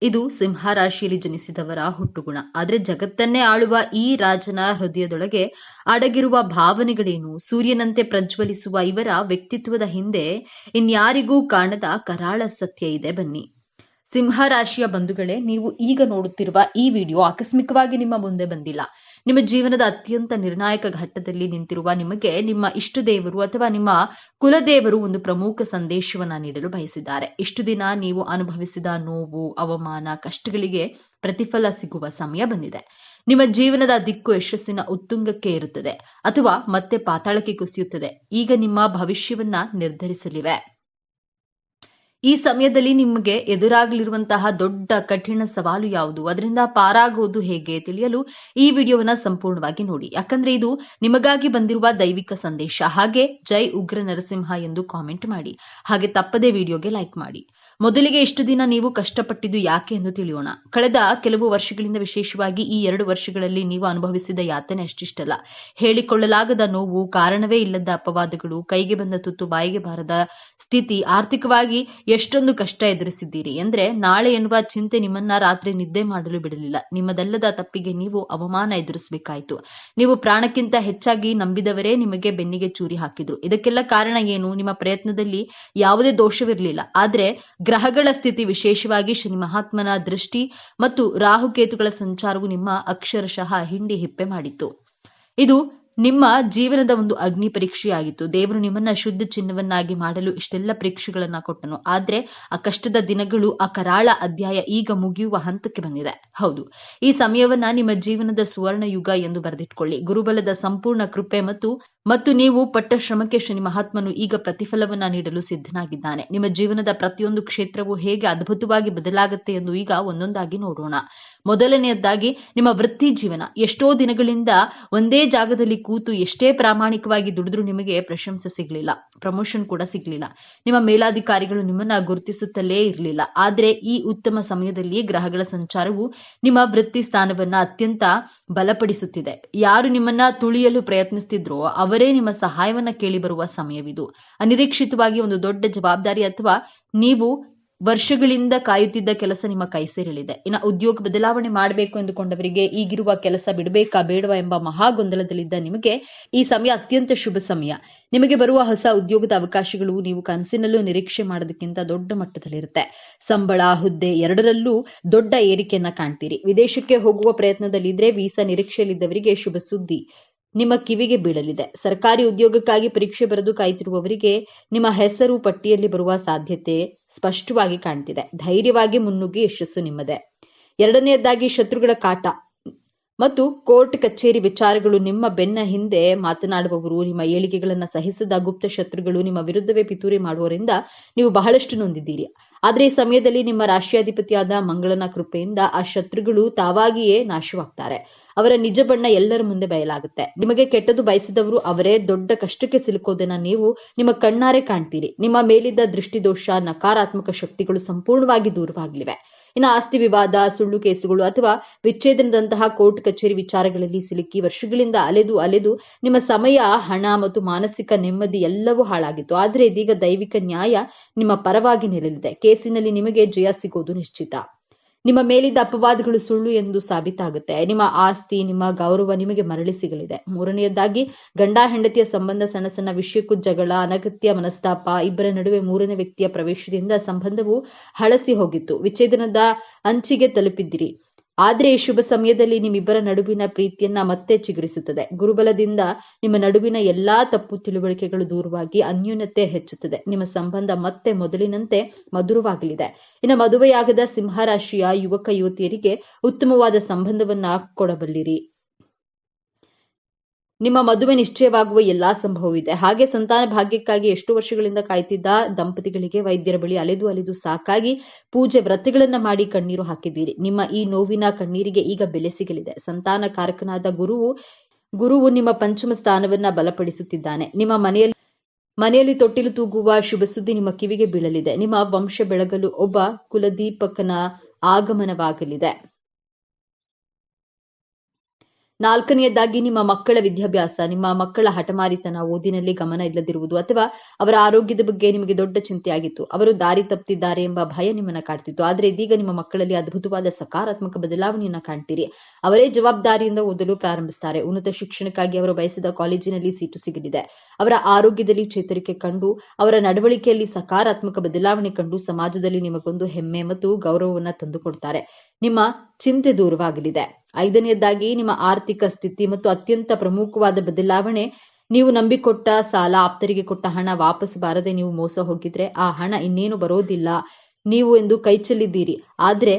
ಇದು ಸಿಂಹ ರಾಶಿಯಲ್ಲಿ ಜನಿಸಿದವರ ಹುಟ್ಟುಗುಣ. ಆದರೆ ಜಗತ್ತನ್ನೇ ಆಳುವ ಈ ರಾಜನ ಹೃದಯದೊಳಗೆ ಅಡಗಿರುವ ಭಾವನೆಗಳೇನು? ಸೂರ್ಯನಂತೆ ಪ್ರಜ್ವಲಿಸುವ ಇವರ ವ್ಯಕ್ತಿತ್ವದ ಹಿಂದೆ ಇನ್ಯಾರಿಗೂ ಕಾಣದ ಕರಾಳ ಸತ್ಯ ಇದೆ, ಬನ್ನಿ. ಸಿಂಹ ರಾಶಿಯ ಬಂಧುಗಳೇ, ನೀವು ಈಗ ನೋಡುತ್ತಿರುವ ಈ ವಿಡಿಯೋ ಆಕಸ್ಮಿಕವಾಗಿ ನಿಮ್ಮ ಮುಂದೆ ಬಂದಿಲ್ಲ. ನಿಮ್ಮ ಜೀವನದ ಅತ್ಯಂತ ನಿರ್ಣಾಯಕ ಘಟ್ಟದಲ್ಲಿ ನಿಂತಿರುವ ನಿಮಗೆ ನಿಮ್ಮ ಇಷ್ಟ ದೇವರು ಅಥವಾ ನಿಮ್ಮ ಕುಲದೇವರು ಒಂದು ಪ್ರಮುಖ ಸಂದೇಶವನ್ನ ನೀಡಲು ಬಯಸಿದ್ದಾರೆ. ಇಷ್ಟು ದಿನ ನೀವು ಅನುಭವಿಸಿದ ನೋವು, ಅವಮಾನ, ಕಷ್ಟಗಳಿಗೆ ಪ್ರತಿಫಲ ಸಿಗುವ ಸಮಯ ಬಂದಿದೆ. ನಿಮ್ಮ ಜೀವನದ ದಿಕ್ಕು ಯಶಸ್ಸಿನ ಉತ್ತುಂಗಕ್ಕೆ ಇರುತ್ತದೆ ಅಥವಾ ಮತ್ತೆ ಪಾತಾಳಕ್ಕೆ ಕುಸಿಯುತ್ತದೆ. ಈಗ ನಿಮ್ಮ ಭವಿಷ್ಯವನ್ನ ನಿರ್ಧರಿಸಲಿವೆ. ಈ ಸಮಯದಲ್ಲಿ ನಿಮಗೆ ಎದುರಾಗಲಿರುವಂತಹ ದೊಡ್ಡ ಕಠಿಣ ಸವಾಲು ಯಾವುದು, ಅದರಿಂದ ಪಾರಾಗುವುದು ಹೇಗೆ ತಿಳಿಯಲು ಈ ವಿಡಿಯೋವನ್ನ ಸಂಪೂರ್ಣವಾಗಿ ನೋಡಿ. ಯಾಕಂದ್ರೆ ಇದು ನಿಮಗಾಗಿ ಬಂದಿರುವ ದೈವಿಕ ಸಂದೇಶ. ಹಾಗೆ ಜೈ ಉಗ್ರ ನರಸಿಂಹ ಎಂದು ಕಾಮೆಂಟ್ ಮಾಡಿ. ಹಾಗೆ ತಪ್ಪದೇ ವಿಡಿಯೋಗೆ ಲೈಕ್ ಮಾಡಿ. ಮೊದಲಿಗೆ ಇಷ್ಟು ದಿನ ನೀವು ಕಷ್ಟಪಟ್ಟಿದ್ದು ಯಾಕೆ ಎಂದು ತಿಳಿಯೋಣ. ಕಳೆದ ಕೆಲವು ವರ್ಷಗಳಿಂದ, ವಿಶೇಷವಾಗಿ ಈ 2 ವರ್ಷಗಳಲ್ಲಿ ನೀವು ಅನುಭವಿಸಿದ ಯಾತನೆ ಅಷ್ಟಿಷ್ಟಲ್ಲ. ಹೇಳಿಕೊಳ್ಳಲಾಗದ ನೋವು, ಕಾರಣವೇ ಇಲ್ಲದ ಅಪವಾದಗಳು, ಕೈಗೆ ಬಂದ ತುತ್ತು ಬಾಯಿಗೆ ಬಾರದ ಸ್ಥಿತಿ, ಆರ್ಥಿಕವಾಗಿ ಎಷ್ಟೊಂದು ಕಷ್ಟ ಎದುರಿಸಿದ್ದೀರಿ ಅಂದ್ರೆ ನಾಳೆ ಎನ್ನುವ ಚಿಂತೆ ನಿಮ್ಮನ್ನ ರಾತ್ರಿ ನಿದ್ದೆ ಮಾಡಲು ಬಿಡಲಿಲ್ಲ. ನಿಮ್ಮದಲ್ಲದ ತಪ್ಪಿಗೆ ನೀವು ಅವಮಾನ ಎದುರಿಸಬೇಕಾಯಿತು. ನೀವು ಪ್ರಾಣಕ್ಕಿಂತ ಹೆಚ್ಚಾಗಿ ನಂಬಿದವರೇ ನಿಮಗೆ ಬೆನ್ನಿಗೆ ಚೂರಿ ಹಾಕಿದ್ರು. ಇದಕ್ಕೆಲ್ಲ ಕಾರಣ ಏನು? ನಿಮ್ಮ ಪ್ರಯತ್ನದಲ್ಲಿ ಯಾವುದೇ ದೋಷವಿರಲಿಲ್ಲ. ಆದ್ರೆ ಗ್ರಹಗಳ ಸ್ಥಿತಿ, ವಿಶೇಷವಾಗಿ ಶನಿ ಮಹಾತ್ಮನ ದೃಷ್ಟಿ ಮತ್ತು ರಾಹುಕೇತುಗಳ ಸಂಚಾರವು ನಿಮ್ಮ ಅಕ್ಷರಶಃ ಹಿಂಡಿ ಹಿಪ್ಪೆ ಮಾಡಿತ್ತು. ಇದು ನಿಮ್ಮ ಜೀವನದ ಒಂದು ಅಗ್ನಿ ಪರೀಕ್ಷೆಯಾಗಿತ್ತು. ದೇವರು ನಿಮ್ಮನ್ನ ಶುದ್ಧ ಚಿನ್ನವನ್ನಾಗಿ ಮಾಡಲು ಇಷ್ಟೆಲ್ಲ ಪರೀಕ್ಷೆಗಳನ್ನ ಕೊಟ್ಟನು. ಆದ್ರೆ ಆ ಕಷ್ಟದ ದಿನಗಳು, ಆ ಕರಾಳ ಅಧ್ಯಾಯ ಈಗ ಮುಗಿಯುವ ಹಂತಕ್ಕೆ ಬಂದಿದೆ. ಹೌದು, ಈ ಸಮಯವನ್ನ ನಿಮ್ಮ ಜೀವನದ ಸುವರ್ಣ ಯುಗ ಎಂದು ಬರೆದಿಟ್ಕೊಳ್ಳಿ. ಗುರುಬಲದ ಸಂಪೂರ್ಣ ಕೃಪೆ ಮತ್ತು ನೀವು ಪಟ್ಟ ಶ್ರಮಕ್ಕೆ ಶನಿ ಮಹಾತ್ಮನು ಈಗ ಪ್ರತಿಫಲವನ್ನ ನೀಡಲು ಸಿದ್ಧನಾಗಿದ್ದಾನೆ. ನಿಮ್ಮ ಜೀವನದ ಪ್ರತಿಯೊಂದು ಕ್ಷೇತ್ರವು ಹೇಗೆ ಅದ್ಭುತವಾಗಿ ಬದಲಾಗುತ್ತೆ ಎಂದು ಈಗ ಒಂದೊಂದಾಗಿ ನೋಡೋಣ. ಮೊದಲನೆಯದಾಗಿ ನಿಮ್ಮ ವೃತ್ತಿ ಜೀವನ. ಎಷ್ಟೋ ದಿನಗಳಿಂದ ಒಂದೇ ಜಾಗದಲ್ಲಿ ಕೂತು ಎಷ್ಟೇ ಪ್ರಾಮಾಣಿಕವಾಗಿ ದುಡಿದ್ರೂ ನಿಮಗೆ ಪ್ರಶಂಸೆ ಸಿಗ್ಲಿಲ್ಲ, ಪ್ರಮೋಷನ್ ಕೂಡ ಸಿಗ್ಲಿಲ್ಲ. ನಿಮ್ಮ ಮೇಲಾಧಿಕಾರಿಗಳು ನಿಮ್ಮನ್ನ ಗುರುತಿಸುತ್ತಲೇ ಇರಲಿಲ್ಲ. ಆದ್ರೆ ಈ ಉತ್ತಮ ಸಮಯದಲ್ಲಿ ಗ್ರಹಗಳ ಸಂಚಾರವು ನಿಮ್ಮ ವೃತ್ತಿ ಸ್ಥಾನವನ್ನ ಅತ್ಯಂತ ಬಲಪಡಿಸುತ್ತಿದೆ. ಯಾರು ನಿಮ್ಮನ್ನ ತುಳಿಯಲು ಪ್ರಯತ್ನಿಸ್ತಿದ್ರೋ ಅವರೇ ನಿಮ್ಮ ಸಹಾಯವನ್ನ ಕೇಳಿ ಬರುವ ಸಮಯವಿದು. ಅನಿರೀಕ್ಷಿತವಾಗಿ ಒಂದು ದೊಡ್ಡ ಜವಾಬ್ದಾರಿ ಅಥವಾ ನೀವು ವರ್ಷಗಳಿಂದ ಕಾಯುತ್ತಿದ್ದ ಕೆಲಸ ನಿಮ್ಮ ಕೈ ಸೇರಲಿದೆ. ಇನ್ನು ಉದ್ಯೋಗ ಬದಲಾವಣೆ ಮಾಡಬೇಕು ಎಂದುಕೊಂಡವರಿಗೆ ಈಗಿರುವ ಕೆಲಸ ಬಿಡಬೇಕಾ ಬೇಡವಾ ಎಂಬ ಮಹಾ ಗೊಂದಲದಲ್ಲಿದ್ದ ನಿಮಗೆ ಈ ಸಮಯ ಅತ್ಯಂತ ಶುಭ ಸಮಯ. ನಿಮಗೆ ಬರುವ ಹೊಸ ಉದ್ಯೋಗದ ಅವಕಾಶಗಳು ನೀವು ಕನಸಿನಲ್ಲೂ ನಿರೀಕ್ಷೆ ಮಾಡೋದಕ್ಕಿಂತ ದೊಡ್ಡ ಮಟ್ಟದಲ್ಲಿರುತ್ತೆ. ಸಂಬಳ, ಹುದ್ದೆ ಎರಡರಲ್ಲೂ ದೊಡ್ಡ ಏರಿಕೆಯನ್ನ ಕಾಣ್ತೀರಿ. ವಿದೇಶಕ್ಕೆ ಹೋಗುವ ಪ್ರಯತ್ನದಲ್ಲಿದ್ರೆ ವೀಸಾ ನಿರೀಕ್ಷೆಯಲ್ಲಿದ್ದವರಿಗೆ ಶುಭ ಸುದ್ದಿ ನಿಮ್ಮ ಕಿವಿಗೆ ಬೀಳಲಿದೆ. ಸರ್ಕಾರಿ ಉದ್ಯೋಗಕ್ಕಾಗಿ ಪರೀಕ್ಷೆ ಬರೆದು ಕಾಯ್ತಿರುವವರಿಗೆ ನಿಮ್ಮ ಹೆಸರು ಪಟ್ಟಿಯಲ್ಲಿ ಬರುವ ಸಾಧ್ಯತೆ ಸ್ಪಷ್ಟವಾಗಿ ಕಾಣ್ತಿದೆ. ಧೈರ್ಯವಾಗಿ ಮುನ್ನುಗ್ಗಿ ಯಶಸ್ಸು ನಿಮ್ಮದೇ. ಎರಡನೆಯದಾಗಿ ಶತ್ರುಗಳ ಕಾಟ ಮತ್ತು ಕೋರ್ಟ್ ಕಚೇರಿ ವಿಚಾರಗಳು. ನಿಮ್ಮ ಬೆನ್ನ ಹಿಂದೆ ಮಾತನಾಡುವವರು, ನಿಮ್ಮ ಏಳಿಗೆಗಳನ್ನ ಸಹಿಸದ ಗುಪ್ತ ಶತ್ರುಗಳು, ನಿಮ್ಮ ವಿರುದ್ಧವೇ ಪಿತೂರಿ ಮಾಡುವವರಿಂದ ನೀವು ಬಹಳಷ್ಟು ನೊಂದಿದ್ದೀರಿ. ಆದ್ರೆ ಈ ಸಮಯದಲ್ಲಿ ನಿಮ್ಮ ರಾಶಿಯಾಧಿಪತಿಯಾದ ಮಂಗಳನ ಕೃಪೆಯಿಂದ ಆ ಶತ್ರುಗಳು ತಾವಾಗಿಯೇ ನಾಶವಾಗ್ತಾರೆ. ಅವರ ನಿಜ ಬಣ್ಣ ಎಲ್ಲರ ಮುಂದೆ ಬಯಲಾಗುತ್ತೆ. ನಿಮಗೆ ಕೆಟ್ಟದ್ದು ಬಯಸಿದವರು ಅವರೇ ದೊಡ್ಡ ಕಷ್ಟಕ್ಕೆ ಸಿಲುಕೋದನ್ನ ನೀವು ನಿಮ್ಮ ಕಣ್ಣಾರೆ ಕಾಣ್ತೀರಿ. ನಿಮ್ಮ ಮೇಲಿದ್ದ ದೃಷ್ಟಿದೋಷ, ನಕಾರಾತ್ಮಕ ಶಕ್ತಿಗಳು ಸಂಪೂರ್ಣವಾಗಿ ದೂರವಾಗಲಿವೆ. ಇನ್ನು ಆಸ್ತಿ ವಿವಾದ, ಸುಳ್ಳು ಕೇಸುಗಳು ಅಥವಾ ವಿಚ್ಛೇದನದಂತಹ ಕೋರ್ಟ್ ಕಚೇರಿ ವಿಚಾರಗಳಲ್ಲಿ ಸಿಲುಕಿ ವರ್ಷಗಳಿಂದ ಅಲೆದು ನಿಮ್ಮ ಸಮಯ, ಹಣ ಮತ್ತು ಮಾನಸಿಕ ನೆಮ್ಮದಿ ಎಲ್ಲವೂ ಹಾಳಾಗಿತ್ತು. ಆದ್ರೆ ಇದೀಗ ದೈವಿಕ ನ್ಯಾಯ ನಿಮ್ಮ ಪರವಾಗಿ ನಿಲ್ಲಲಿದೆ. ಕೇಸಿನಲ್ಲಿ ನಿಮಗೆ ಜಯ ಸಿಗೋದು ನಿಶ್ಚಿತ. ನಿಮ್ಮ ಮೇಲಿದ್ದ ಅಪವಾದಗಳು ಸುಳ್ಳು ಎಂದು ಸಾಬೀತಾಗುತ್ತೆ. ನಿಮ್ಮ ಆಸ್ತಿ, ನಿಮ್ಮ ಗೌರವ ನಿಮಗೆ ಮರಳಿ ಸಿಗಲಿದೆ. ಮೂರನೆಯದಾಗಿ ಗಂಡ ಹೆಂಡತಿಯ ಸಂಬಂಧ, ಸಣ್ಣ ಸಣ್ಣ ವಿಷಯಕ್ಕೂ ಜಗಳ, ಅನಗತ್ಯ ಮನಸ್ತಾಪ, ಇಬ್ಬರ ನಡುವೆ ಮೂರನೇ ವ್ಯಕ್ತಿಯ ಪ್ರವೇಶದಿಂದ ಸಂಬಂಧವು ಹಳಸಿ ಹೋಗಿತ್ತು. ವಿಚ್ಛೇದನದ ಅಂಚಿಗೆ ತಲುಪಿದ್ದೀರಿ. ಆದ್ರೆ ಈ ಶುಭ ಸಮಯದಲ್ಲಿ ನಿಮ್ಮಿಬ್ಬರ ನಡುವಿನ ಪ್ರೀತಿಯನ್ನ ಮತ್ತೆ ಚಿಗುರಿಸುತ್ತದೆ. ಗುರುಬಲದಿಂದ ನಿಮ್ಮ ನಡುವಿನ ಎಲ್ಲಾ ತಪ್ಪು ತಿಳುವಳಿಕೆಗಳು ದೂರವಾಗಿ ಅನ್ಯೂನ್ಯತೆ ಹೆಚ್ಚುತ್ತದೆ. ನಿಮ್ಮ ಸಂಬಂಧ ಮತ್ತೆ ಮೊದಲಿನಂತೆ ಮಧುರವಾಗಲಿದೆ. ಇನ್ನು ಮದುವೆಯಾಗದ ಸಿಂಹರಾಶಿಯ ಯುವಕ ಯುವತಿಯರಿಗೆ ಉತ್ತಮವಾದ ಸಂಬಂಧವನ್ನ ಕೊಡಬಲ್ಲಿರಿ. ನಿಮ್ಮ ಮದುವೆ ನಿಶ್ಚಯವಾಗುವ ಎಲ್ಲಾ ಸಂಭವವಿದೆ. ಹಾಗೆ ಸಂತಾನ ಭಾಗ್ಯಕ್ಕಾಗಿ ಎಷ್ಟು ವರ್ಷಗಳಿಂದ ಕಾಯ್ತಿದ್ದ ದಂಪತಿಗಳಿಗೆ ವೈದ್ಯರ ಬಳಿ ಅಲೆದು ಸಾಕಾಗಿ ಪೂಜೆ ವ್ರತಗಳನ್ನ ಮಾಡಿ ಕಣ್ಣೀರು ಹಾಕಿದ್ದೀರಿ. ನಿಮ್ಮ ಈ ನೋವಿನ ಕಣ್ಣೀರಿಗೆ ಈಗ ಬೆಲೆ ಸಿಗಲಿದೆ. ಸಂತಾನ ಕಾರಕನಾದ ಗುರುವು ನಿಮ್ಮ ಪಂಚಮ ಸ್ಥಾನವನ್ನ ಬಲಪಡಿಸುತ್ತಿದ್ದಾನೆ. ನಿಮ್ಮ ಮನೆಯಲ್ಲಿ ತೊಟ್ಟಿಲು ತೂಗುವ ಶುಭ ಸುದ್ದಿ ನಿಮ್ಮ ಕಿವಿಗೆ ಬೀಳಲಿದೆ. ನಿಮ್ಮ ವಂಶ ಬೆಳಗಲು ಒಬ್ಬ ಕುಲದೀಪಕನ ಆಗಮನವಾಗಲಿದೆ. 4ನೇಯದಾಗಿ ನಿಮ್ಮ ಮಕ್ಕಳ ವಿದ್ಯಾಭ್ಯಾಸ, ನಿಮ್ಮ ಮಕ್ಕಳ ಹಠಮಾರಿತನ, ಓದಿನಲ್ಲಿ ಗಮನ ಇಲ್ಲದಿರುವುದು ಅಥವಾ ಅವರ ಆರೋಗ್ಯದ ಬಗ್ಗೆ ನಿಮಗೆ ದೊಡ್ಡ ಚಿಂತೆಯಾಗಿತ್ತು. ಅವರು ದಾರಿ ತಪ್ಪಿದ್ದಾರೆ ಎಂಬ ಭಯ ನಿಮ್ಮನ್ನ ಕಾಡ್ತಿತ್ತು. ಆದ್ರೆ ಇದೀಗ ನಿಮ್ಮ ಮಕ್ಕಳಲ್ಲಿ ಅದ್ಭುತವಾದ ಸಕಾರಾತ್ಮಕ ಬದಲಾವಣೆಯನ್ನ ಕಾಣ್ತೀರಿ. ಅವರೇ ಜವಾಬ್ದಾರಿಯಿಂದ ಓದಲು ಪ್ರಾರಂಭಿಸ್ತಾರೆ. ಉನ್ನತ ಶಿಕ್ಷಣಕ್ಕಾಗಿ ಅವರು ಬಯಸಿದ ಕಾಲೇಜಿನಲ್ಲಿ ಸೀಟು ಸಿಗಲಿದೆ. ಅವರ ಆರೋಗ್ಯದಲ್ಲಿ ಚೇತರಿಕೆ ಕಂಡು, ಅವರ ನಡವಳಿಕೆಯಲ್ಲಿ ಸಕಾರಾತ್ಮಕ ಬದಲಾವಣೆ ಕಂಡು ಸಮಾಜದಲ್ಲಿ ನಿಮಗೊಂದು ಹೆಮ್ಮೆ ಮತ್ತು ಗೌರವವನ್ನ ತಂದುಕೊಡ್ತಾರೆ. ನಿಮ್ಮ ಚಿಂತೆ ದೂರವಾಗಲಿದೆ. 5ನೇಯದಾಗಿ ನಿಮ್ಮ ಆರ್ಥಿಕ ಸ್ಥಿತಿ ಮತ್ತು ಅತ್ಯಂತ ಪ್ರಮುಖವಾದ ಬದಲಾವಣೆ, ನೀವು ನಂಬಿಕೊಟ್ಟ ಸಾಲ, ಆಪ್ತರಿಗೆ ಕೊಟ್ಟ ಹಣ ವಾಪಸ್ ಬಾರದೆ ನೀವು ಮೋಸ ಹೋಗಿದ್ರೆ ಆ ಹಣ ಇನ್ನೇನು ಬರೋದಿಲ್ಲ ನೀವು ಎಂದು ಕೈ ಚೆಲ್ಲಿದ್ದೀರಿ. ಆದ್ರೆ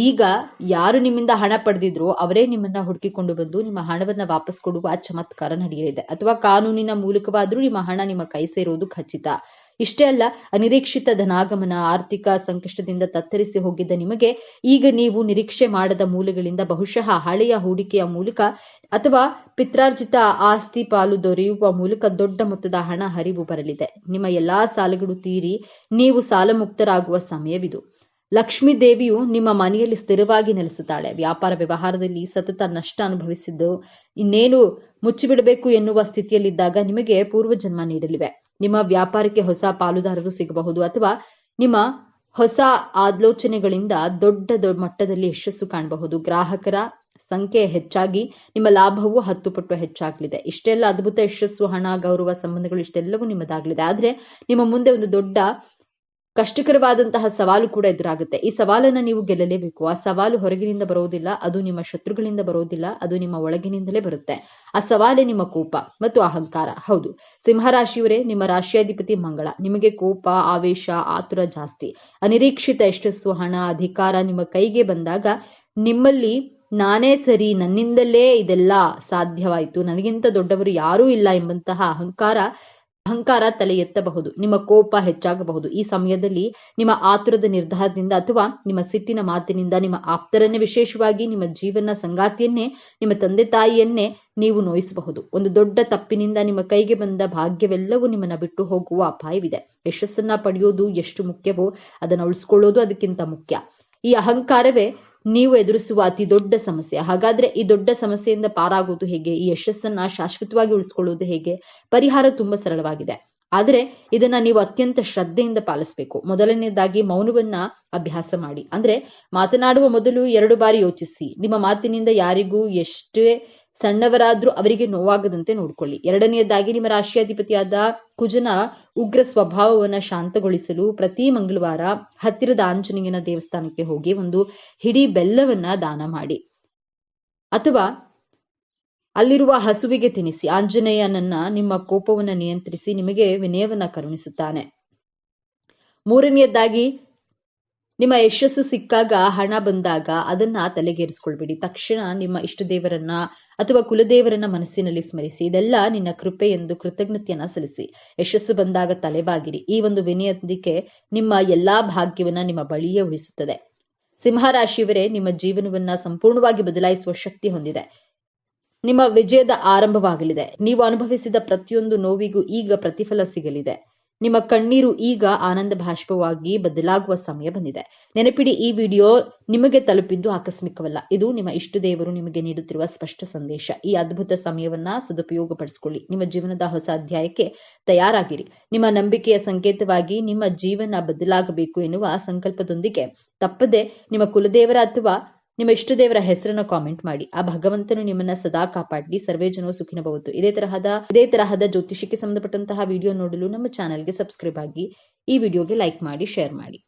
ಈಗ ಯಾರು ನಿಮ್ಮಿಂದ ಹಣ ಪಡೆದಿದ್ರೋ ಅವರೇ ನಿಮ್ಮನ್ನ ಹುಡುಕಿಕೊಂಡು ಬಂದು ನಿಮ್ಮ ಹಣವನ್ನ ವಾಪಸ್ ಕೊಡುವ ಚಮತ್ಕಾರ ನಡೆಯಲಿದೆ. ಅಥವಾ ಕಾನೂನಿನ ಮೂಲಕವಾದ್ರೂ ನಿಮ್ಮ ಹಣ ನಿಮ್ಮ ಕೈ ಸೇರುವುದು ಖಚಿತ. ಇಷ್ಟೇ ಅಲ್ಲ, ಅನಿರೀಕ್ಷಿತ ಧನಾಗಮನ, ಆರ್ಥಿಕ ಸಂಕಷ್ಟದಿಂದ ತತ್ತರಿಸಿ ಹೋಗಿದ್ದ ನಿಮಗೆ ಈಗ ನೀವು ನಿರೀಕ್ಷೆ ಮಾಡದ ಮೂಲಗಳಿಂದ ಬಹುಶಃ ಹಳೆಯ ಹೂಡಿಕೆಯ ಮೂಲಕ ಅಥವಾ ಪಿತ್ರಾರ್ಜಿತ ಆಸ್ತಿ ಪಾಲು ದೊರೆಯುವ ಮೂಲಕ ದೊಡ್ಡ ಮೊತ್ತದ ಹಣ ಹರಿವು ಬರಲಿದೆ. ನಿಮ್ಮ ಎಲ್ಲಾ ಸಾಲಗಳು ತೀರಿ ನೀವು ಸಾಲ ಮುಕ್ತರಾಗುವ ಸಮಯವಿದು. ಲಕ್ಷ್ಮೀ ದೇವಿಯು ನಿಮ್ಮ ಮನೆಯಲ್ಲಿ ಸ್ಥಿರವಾಗಿ ನೆಲೆಸುತ್ತಾಳೆ. ವ್ಯಾಪಾರ ವ್ಯವಹಾರದಲ್ಲಿ ಸತತ ನಷ್ಟ ಅನುಭವಿಸಿದ್ದು ಇನ್ನೇನು ಮುಚ್ಚಿಬಿಡಬೇಕು ಎನ್ನುವ ಸ್ಥಿತಿಯಲ್ಲಿದ್ದಾಗ ನಿಮಗೆ ಪೂರ್ವಜನ್ಮ ನೀಡಲಿವೆ. ನಿಮ್ಮ ವ್ಯಾಪಾರಕ್ಕೆ ಹೊಸ ಪಾಲುದಾರರು ಸಿಗಬಹುದು ಅಥವಾ ನಿಮ್ಮ ಹೊಸ ಆಲೋಚನೆಗಳಿಂದ ದೊಡ್ಡ ಮಟ್ಟದಲ್ಲಿ ಯಶಸ್ಸು ಕಾಣಬಹುದು. ಗ್ರಾಹಕರ ಸಂಖ್ಯೆ ಹೆಚ್ಚಾಗಿ ನಿಮ್ಮ ಲಾಭವು 10 ಪಟ್ಟು ಹೆಚ್ಚಾಗಲಿದೆ. ಇಷ್ಟೆಲ್ಲ ಅದ್ಭುತ ಯಶಸ್ಸು, ಹಣ, ಗೌರವ, ಸಂಬಂಧಗಳು ಇಷ್ಟೆಲ್ಲವೂ ನಿಮ್ಮದಾಗಲಿದೆ. ಆದ್ರೆ ನಿಮ್ಮ ಮುಂದೆ ಒಂದು ದೊಡ್ಡ ಕಷ್ಟಕರವಾದಂತಹ ಸವಾಲು ಕೂಡ ಎದುರಾಗುತ್ತೆ. ಈ ಸವಾಲನ್ನ ನೀವು ಗೆಲ್ಲಲೇಬೇಕು. ಆ ಸವಾಲು ಹೊರಗಿನಿಂದ ಬರೋದಿಲ್ಲ, ಅದು ನಿಮ್ಮ ಶತ್ರುಗಳಿಂದ ಬರೋದಿಲ್ಲ, ಅದು ನಿಮ್ಮ ಒಳಗಿನಿಂದಲೇ ಬರುತ್ತೆ. ಆ ಸವಾಲೇ ನಿಮ್ಮ ಕೋಪ ಮತ್ತು ಅಹಂಕಾರ. ಹೌದು, ಸಿಂಹರಾಶಿಯವರೇ, ನಿಮ್ಮ ರಾಶಿಯಾಧಿಪತಿ ಮಂಗಳ. ನಿಮಗೆ ಕೋಪ, ಆವೇಶ, ಆತುರ ಜಾಸ್ತಿ. ಅನಿರೀಕ್ಷಿತ ಯಶಸ್ಸು, ಹಣ, ಅಧಿಕಾರ ನಿಮ್ಮ ಕೈಗೆ ಬಂದಾಗ ನಿಮ್ಮಲ್ಲಿ ನಾನೇ ಸರಿ, ನನ್ನಿಂದಲೇ ಇದೆಲ್ಲ ಸಾಧ್ಯವಾಯಿತು, ನನಗಿಂತ ದೊಡ್ಡವರು ಯಾರೂ ಇಲ್ಲ ಎಂಬಂತಹ ಅಹಂಕಾರ ತಲೆ ಎತ್ತಬಹುದು. ನಿಮ್ಮ ಕೋಪ ಹೆಚ್ಚಾಗಬಹುದು. ಈ ಸಮಯದಲ್ಲಿ ನಿಮ್ಮ ಆತುರದ ನಿರ್ಧಾರದಿಂದ ಅಥವಾ ನಿಮ್ಮ ಸಿಟ್ಟಿನ ಮಾತಿನಿಂದ ನಿಮ್ಮ ಆಪ್ತರನ್ನೇ, ವಿಶೇಷವಾಗಿ ನಿಮ್ಮ ಜೀವನ ಸಂಗಾತಿಯನ್ನೇ, ನಿಮ್ಮ ತಂದೆ ತಾಯಿಯನ್ನೇ ನೀವು ನೋಯಿಸಬಹುದು. ಒಂದು ದೊಡ್ಡ ತಪ್ಪಿನಿಂದ ನಿಮ್ಮ ಕೈಗೆ ಬಂದ ಭಾಗ್ಯವೆಲ್ಲವೂ ನಿಮ್ಮನ್ನ ಬಿಟ್ಟು ಹೋಗುವ ಅಪಾಯವಿದೆ. ಯಶಸ್ಸನ್ನ ಪಡೆಯೋದು ಎಷ್ಟು ಮುಖ್ಯವೋ ಅದನ್ನ ಉಳಿಸ್ಕೊಳ್ಳೋದು ಅದಕ್ಕಿಂತ ಮುಖ್ಯ. ಈ ಅಹಂಕಾರವೇ ನೀವು ಎದುರಿಸುವ ಅತಿ ದೊಡ್ಡ ಸಮಸ್ಯೆ. ಹಾಗಾದ್ರೆ ಈ ದೊಡ್ಡ ಸಮಸ್ಯೆಯಿಂದ ಪಾರಾಗೋದು ಹೇಗೆ? ಈ ಯಶಸ್ಸನ್ನ ಶಾಶ್ವತವಾಗಿ ಉಳಿಸ್ಕೊಳ್ಳೋದು ಹೇಗೆ? ಪರಿಹಾರ ತುಂಬಾ ಸರಳವಾಗಿದೆ, ಆದರೆ ಇದನ್ನ ನೀವು ಅತ್ಯಂತ ಶ್ರದ್ಧೆಯಿಂದ ಪಾಲಿಸಬೇಕು. ಮೊದಲನೇದಾಗಿ ಮೌನವನ್ನ ಅಭ್ಯಾಸ ಮಾಡಿ. ಅಂದ್ರೆ ಮಾತನಾಡುವ ಮೊದಲು 2 ಬಾರಿ ಯೋಚಿಸಿ. ನಿಮ್ಮ ಮಾತಿನಿಂದ ಯಾರಿಗೂ ಎಷ್ಟೇ ಸಣ್ಣವರಾದ್ರೂ ಅವರಿಗೆ ನೋವಾಗದಂತೆ ನೋಡ್ಕೊಳ್ಳಿ. 2ನೇದಾಗಿ ನಿಮ್ಮ ರಾಶಿಯಾಧಿಪತಿಯಾದ ಕುಜನ ಉಗ್ರ ಸ್ವಭಾವವನ್ನ ಶಾಂತಗೊಳಿಸಲು ಪ್ರತಿ ಮಂಗಳವಾರ ಹತ್ತಿರದ ಆಂಜನೇಯನ ದೇವಸ್ಥಾನಕ್ಕೆ ಹೋಗಿ ಒಂದು ಹಿಡಿ ಬೆಲ್ಲವನ್ನ ದಾನ ಮಾಡಿ ಅಥವಾ ಅಲ್ಲಿರುವ ಹಸುವಿಗೆ ತಿನ್ನಿಸಿ. ಆಂಜನೇಯನನ್ನ ನಿಮ್ಮ ಕೋಪವನ್ನ ನಿಯಂತ್ರಿಸಿ ನಿಮಗೆ ವಿನಯವನ್ನ ಕರುಣಿಸುತ್ತಾನೆ. 3ನೇದಾಗಿ ನಿಮ್ಮ ಯಶಸ್ಸು ಸಿಕ್ಕಾಗ, ಹಣ ಬಂದಾಗ ಅದನ್ನ ತಲೆಗೇರಿಸ್ಕೊಳ್ಬೇಡಿ. ತಕ್ಷಣ ನಿಮ್ಮ ಇಷ್ಟ ದೇವರನ್ನ ಅಥವಾ ಕುಲದೇವರನ್ನ ಮನಸ್ಸಿನಲ್ಲಿ ಸ್ಮರಿಸಿ. ಇದೆಲ್ಲ ನಿನ್ನ ಕೃಪೆ ಎಂದು ಕೃತಜ್ಞತೆಯನ್ನ ಸಲ್ಲಿಸಿ. ಯಶಸ್ಸು ಬಂದಾಗ ತಲೆಬಾಗಿರಿ. ಈ ಒಂದು ವಿನಯದೊಂದಿಗೆ ನಿಮ್ಮ ಎಲ್ಲಾ ಭಾಗ್ಯವನ್ನ ನಿಮ್ಮ ಬಳಿಯೇ ಉಳಿಸುತ್ತದೆ. ಸಿಂಹರಾಶಿಯವರೇ, ನಿಮ್ಮ ಜೀವನವನ್ನ ಸಂಪೂರ್ಣವಾಗಿ ಬದಲಾಯಿಸುವ ಶಕ್ತಿ ಹೊಂದಿದೆ. ನಿಮ್ಮ ವಿಜಯದ ಆರಂಭವಾಗಲಿದೆ. ನೀವು ಅನುಭವಿಸಿದ ಪ್ರತಿಯೊಂದು ನೋವಿಗೂ ಈಗ ಪ್ರತಿಫಲ ಸಿಗಲಿದೆ. ನಿಮ್ಮ ಕಣ್ಣೀರು ಈಗ ಆನಂದ ಭಾಷ್ಪವಾಗಿ ಬದಲಾಗುವ ಸಮಯ ಬಂದಿದೆ. ನೆನಪಿಡಿ, ಈ ವಿಡಿಯೋ ನಿಮಗೆ ತಲುಪಿದ್ದು ಆಕಸ್ಮಿಕವಲ್ಲ. ಇದು ನಿಮ್ಮ ಇಷ್ಟ ದೇವರು ನಿಮಗೆ ನೀಡುತ್ತಿರುವ ಸ್ಪಷ್ಟ ಸಂದೇಶ. ಈ ಅದ್ಭುತ ಸಮಯವನ್ನ ಸದುಪಯೋಗ ಪಡಿಸಿಕೊಳ್ಳಿ. ನಿಮ್ಮ ಜೀವನದ ಹೊಸ ಅಧ್ಯಾಯಕ್ಕೆ ತಯಾರಾಗಿರಿ. ನಿಮ್ಮ ನಂಬಿಕೆಯ ಸಂಕೇತವಾಗಿ ನಿಮ್ಮ ಜೀವನ ಬದಲಾಗಬೇಕು ಎನ್ನುವ ಸಂಕಲ್ಪದೊಂದಿಗೆ ತಪ್ಪದೆ ನಿಮ್ಮ ಕುಲದೇವರ ಅಥವಾ ನಿಮ್ಮ ಇಷ್ಟ ದೇವರ ಹೆಸರನ್ನ ಕಾಮೆಂಟ್ ಮಾಡಿ. ಆ ಭಗವಂತನು ನಿಮ್ಮನ್ನ ಸದಾ ಕಾಪಾಡಲಿ. ಸರ್ವೇ ಜನೋ ಸುಖಿನೋ ಭವಂತು. ಇದೇ ತರಹದ ಜ್ಯೋತಿಷಕ್ಕೆ ಸಂಬಂಧಪಟ್ಟಂತಹ ವಿಡಿಯೋ ನೋಡಲು ನಮ್ಮ ಚಾನೆಲ್ಗೆ ಸಬ್ಸ್ಕ್ರೈಬ್ ಆಗಿ, ಈ ವಿಡಿಯೋಗೆ ಲೈಕ್ ಮಾಡಿ, ಶೇರ್ ಮಾಡಿ.